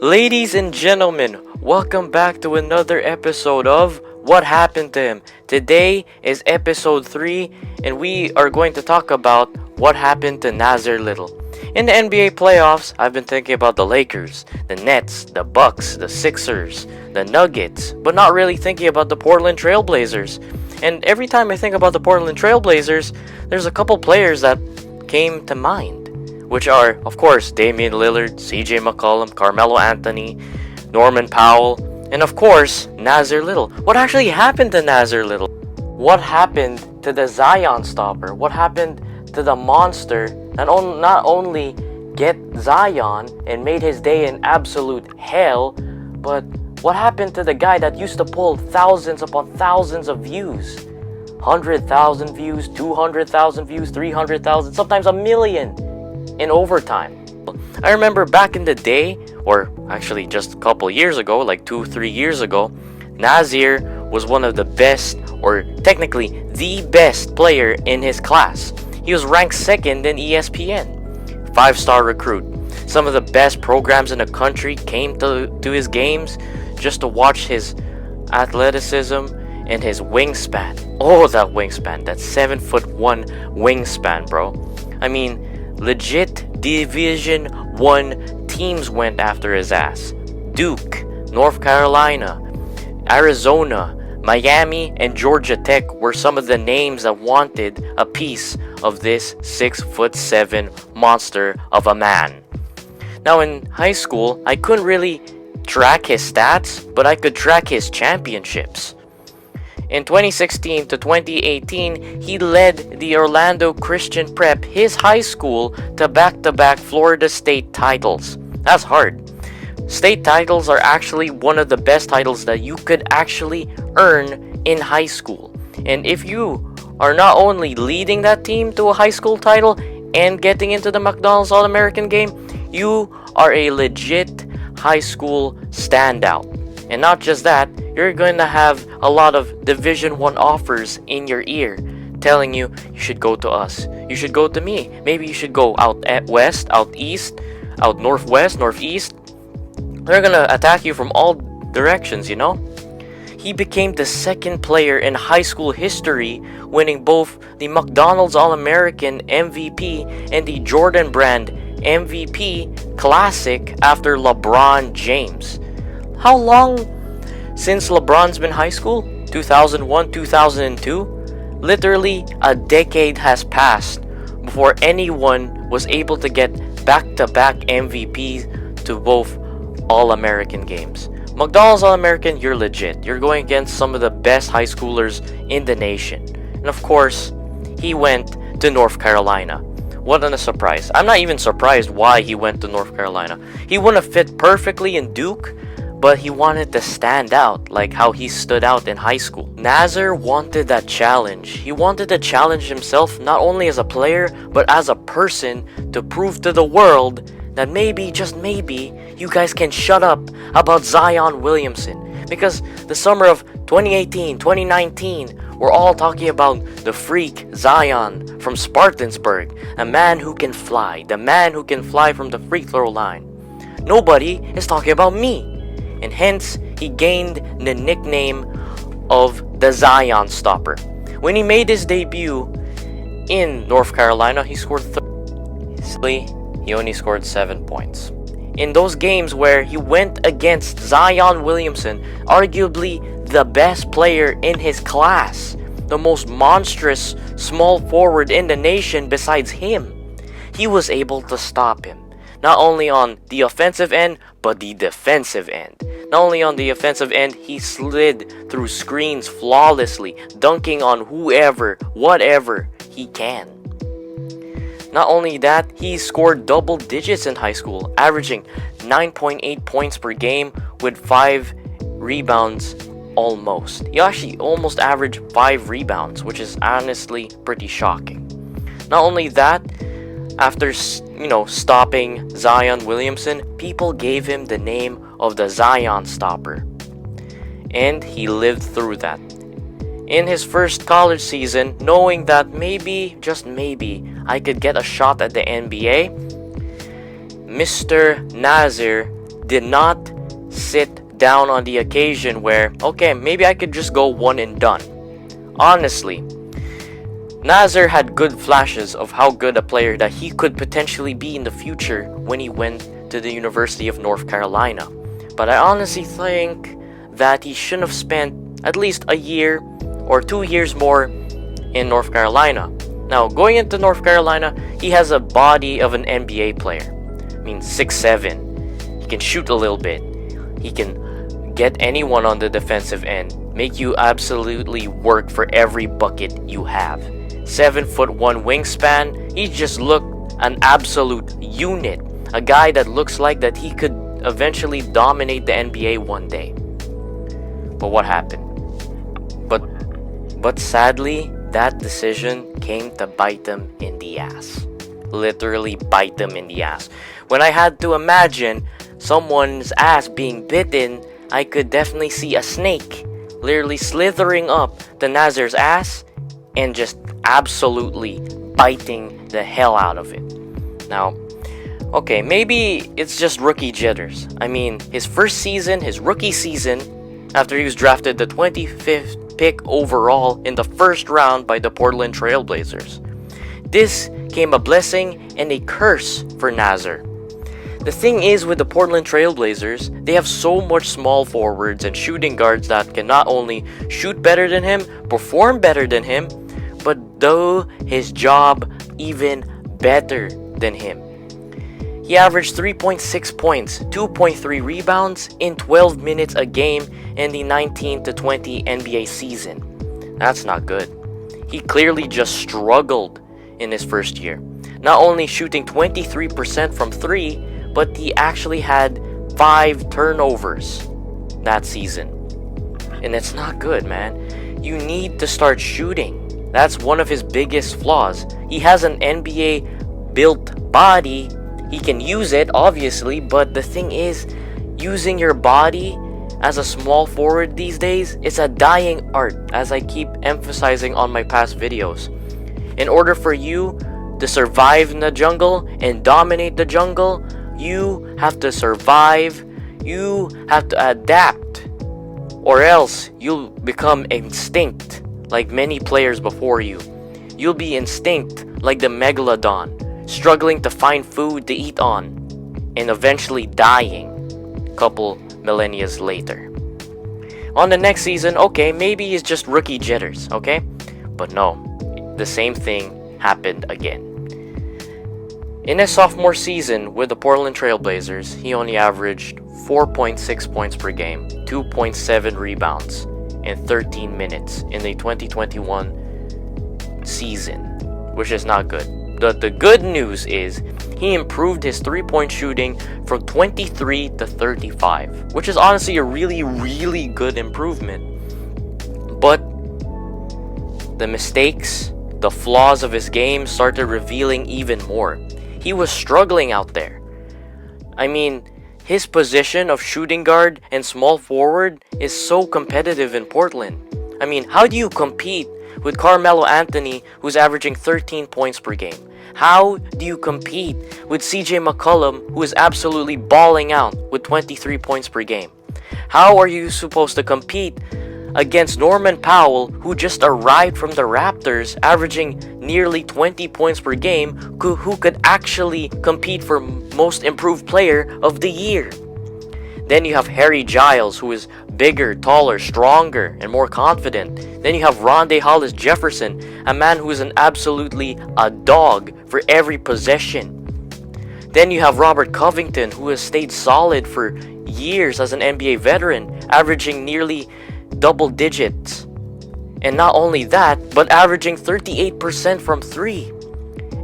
Ladies and gentlemen, welcome back to another episode of What Happened to Him. Today is episode 3, and we are going to talk about what happened to Nassir Little. In the NBA playoffs, I've been thinking about the Lakers, the Nets, the Bucks, the Sixers, the Nuggets, but not really thinking about the Portland Trailblazers. And every time I think about the Portland Trailblazers, there's a couple players that came to mind, which are, of course, Damian Lillard, CJ McCollum, Carmelo Anthony, Norman Powell, and of course, Nassir Little. What actually happened to Nassir Little? What happened to the Zion stopper? What happened to the monster that not only get Zion and made his day an absolute hell, but what happened to the guy that used to pull thousands upon thousands of views? 100,000 views, 200,000 views, 300,000, sometimes a million in overtime. I remember back in the day, or actually just a couple years ago, like 2-3 years ago, Nassir was one of the best, or technically the best player in his class. He was ranked second in ESPN, 5-star recruit. Some of the best programs in the country came to his games just to watch his athleticism and his wingspan. Oh, that wingspan, that 7'1" wingspan, bro. I mean, legit Division 1 teams went after his ass. Duke, North Carolina, Arizona, Miami, and Georgia Tech were some of the names that wanted a piece of this 6'7" monster of a man. Now in high school, I couldn't really track his stats, but I could track his championships. In 2016 to 2018, he led the Orlando Christian Prep, his high school, to back-to-back Florida State titles. That's hard. State titles are actually one of the best titles that you could actually earn in high school. And if you are not only leading that team to a high school title and getting into the McDonald's All-American game, you are a legit high school standout. And not just that, you're going to have a lot of Division 1 offers in your ear telling you should go to us, you should go to me, maybe you should go out at west, out east, out northwest, northeast. They're gonna attack you from all directions, you know? He became the second player in high school history winning both the McDonald's All-American MVP and the Jordan Brand MVP Classic after LeBron James. How long since LeBron's been high school? 2001, 2002? Literally a decade has passed before anyone was able to get back-to-back MVPs to both All-American games. McDonald's All-American, you're legit. You're going against some of the best high schoolers in the nation. And of course, he went to North Carolina. What a surprise. I'm not even surprised why he went to North Carolina. He wouldn't have fit perfectly in Duke, but he wanted to stand out like how he stood out in high school. Nassir wanted that challenge. He wanted to challenge himself not only as a player, but as a person to prove to the world that maybe, just maybe, you guys can shut up about Zion Williamson. Because the summer of 2018, 2019, we're all talking about the freak Zion from Spartansburg, a man who can fly, the man who can fly from the free throw line. Nobody is talking about me. And hence, he gained the nickname of the Zion Stopper. When he made his debut in North Carolina, he scored he only scored 7 points. In those games where he went against Zion Williamson, arguably the best player in his class, the most monstrous small forward in the nation besides him, he was able to stop him. Not only on the offensive end, but the defensive end. Not only on the offensive end, he slid through screens flawlessly, dunking on whoever, whatever he can. Not only that, he scored double digits in high school, averaging 9.8 points per game with 5 rebounds almost. He actually almost averaged 5 rebounds, which is honestly pretty shocking. Not only that, after stopping Zion Williamson, people gave him the name of the Zion Stopper. And he lived through that. In his first college season, knowing that maybe, just maybe, I could get a shot at the NBA, Mr. Nassir did not sit down on the occasion where, okay, maybe I could just go one and done. Honestly, Nassir had good flashes of how good a player that he could potentially be in the future when he went to the University of North Carolina. But I honestly think that he shouldn't have spent at least a year or 2 years more in North Carolina. Now, going into North Carolina, he has a body of an NBA player. I mean, 6'7". He can shoot a little bit. He can get anyone on the defensive end, make you absolutely work for every bucket you have. 7'1" wingspan. He just looked an absolute unit. A guy that looks like that he could eventually dominate the NBA one day. But what happened? But sadly, that decision came to bite them in the ass. Literally bite them in the ass. When I had to imagine someone's ass being bitten, I could definitely see a snake literally slithering up the Nassir's ass and just absolutely biting the hell out of it. Now, okay, maybe it's just rookie jitters. I mean, his rookie season, after he was drafted the 25th pick overall in the first round by the Portland Trail Blazers. This came a blessing and a curse for Nassir. The thing is with the Portland Trail Blazers, they have so much small forwards and shooting guards that can not only shoot better than him, perform better than him, but do his job even better than him. He averaged 3.6 points, 2.3 rebounds in 12 minutes a game in the 19 to 20 NBA season. That's not good. He clearly just struggled in his first year. Not only shooting 23% from 3, but he actually had 5 turnovers that season. And it's not good, man. You need to start shooting. That's one of his biggest flaws. He has an NBA built body. He can use it, obviously, but the thing is, using your body as a small forward these days, it's a dying art, as I keep emphasizing on my past videos. In order for you to survive in the jungle and dominate the jungle, you have to survive, you have to adapt, or else you'll become extinct like many players before you. You'll be extinct like the megalodon, struggling to find food to eat on, and eventually dying a couple millennia later. On the next season, okay, maybe it's just rookie jitters, okay? But no, the same thing happened again. In his sophomore season with the Portland Trail Blazers, he only averaged 4.6 points per game, 2.7 rebounds, and 13 minutes in the 2021 season, which is not good. The good news is he improved his 3-point shooting from 23 to 35, which is honestly a really, really good improvement. But the mistakes, the flaws of his game started revealing even more. He was struggling out there. I mean, his position of shooting guard and small forward is so competitive in Portland. I mean, how do you compete with Carmelo Anthony, who's averaging 13 points per game? How do you compete with CJ McCollum, who is absolutely balling out with 23 points per game? How are you supposed to compete against Norman Powell, who just arrived from the Raptors, averaging nearly 20 points per game, who could actually compete for Most Improved Player of the Year? Then you have Harry Giles, who is bigger, taller, stronger, and more confident. Then you have Rondae Hollis Jefferson, a man who is absolutely a dog for every possession. Then you have Robert Covington, who has stayed solid for years as an NBA veteran, averaging nearly double digits. And not only that, but averaging 38% from 3.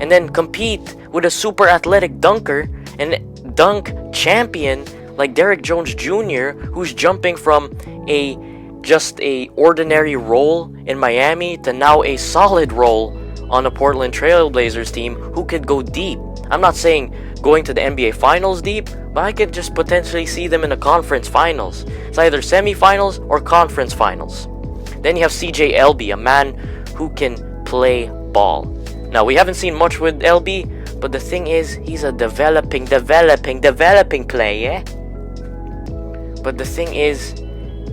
And then compete with a super athletic dunker and dunk champion like Derrick Jones Jr., who's jumping from just a ordinary role in Miami to now a solid role on a Portland Trail Blazers team who could go deep. I'm not saying going to the NBA Finals deep, but I could just potentially see them in the conference finals. It's either semifinals or conference finals. Then you have CJ LB, a man who can play ball. Now, we haven't seen much with LB, but the thing is, he's a developing player. But the thing is,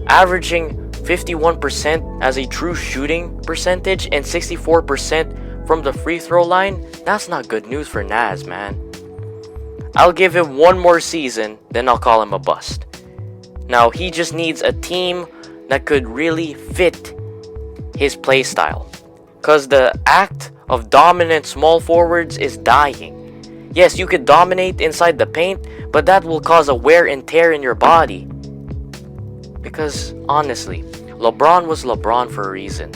averaging 51% as a true shooting percentage and 64% from the free throw line, that's not good news for Naz, man. I'll give him one more season, then I'll call him a bust. Now, he just needs a team that could really fit his play style. Because the act of dominant small forwards is dying. Yes, you could dominate inside the paint, but that will cause a wear and tear in your body. Because, honestly, LeBron was LeBron for a reason.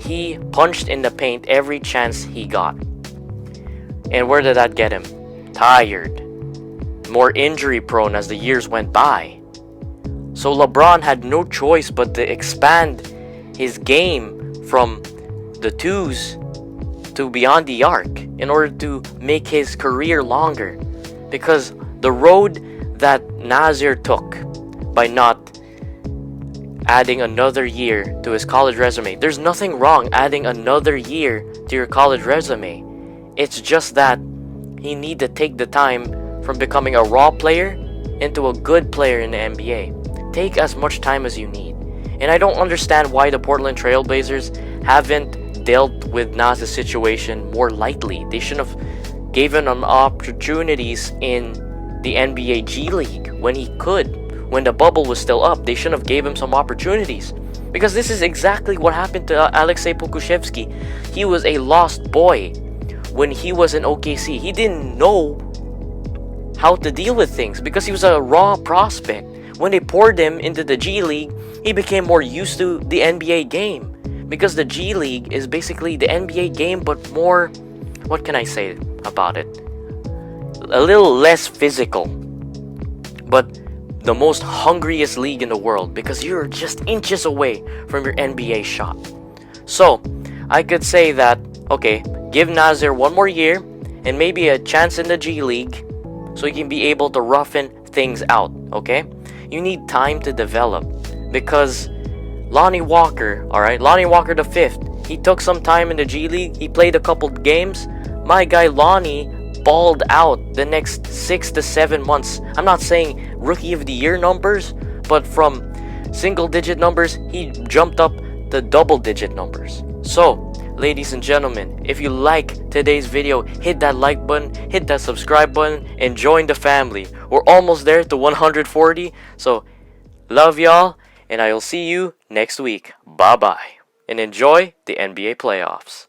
He punched in the paint every chance he got. And where did that get him? Tired. More injury prone as the years went by. So LeBron had no choice but to expand his game from the twos to beyond the arc in order to make his career longer. Because the road that Nassir took by not adding another year to his college resume, there's nothing wrong adding another year to your college resume. It's just that he need to take the time from becoming a raw player into a good player in the NBA. Take as much time as you need. And I don't understand why the Portland Trailblazers haven't dealt with Nas's situation more lightly. They should have given him opportunities in the NBA G League when he could. When the bubble was still up, they should have gave him some opportunities. Because this is exactly what happened to Alexei Pokusevski. He was a lost boy when he was in OKC. He didn't know how to deal with things because he was a raw prospect. When they poured him into the G League, he became more used to the NBA game. Because the G League is basically the NBA game, but more, what can I say about it? A little less physical. But the most hungriest league in the world because you're just inches away from your NBA shot. So, I could say that, okay, give Nassir one more year and maybe a chance in the G League so he can be able to roughen things out, okay? You need time to develop because Lonnie Walker, alright, Lonnie Walker the fifth, he took some time in the G League, he played a couple games. My guy Lonnie balled out the next 6 to 7 months. I'm not saying rookie of the year numbers, but from single digit numbers, he jumped up to double digit numbers. So, ladies and gentlemen, if you like today's video, hit that like button, hit that subscribe button, and join the family. We're almost there to 140, so love y'all, and I will see you next week. Bye-bye, and enjoy the NBA playoffs.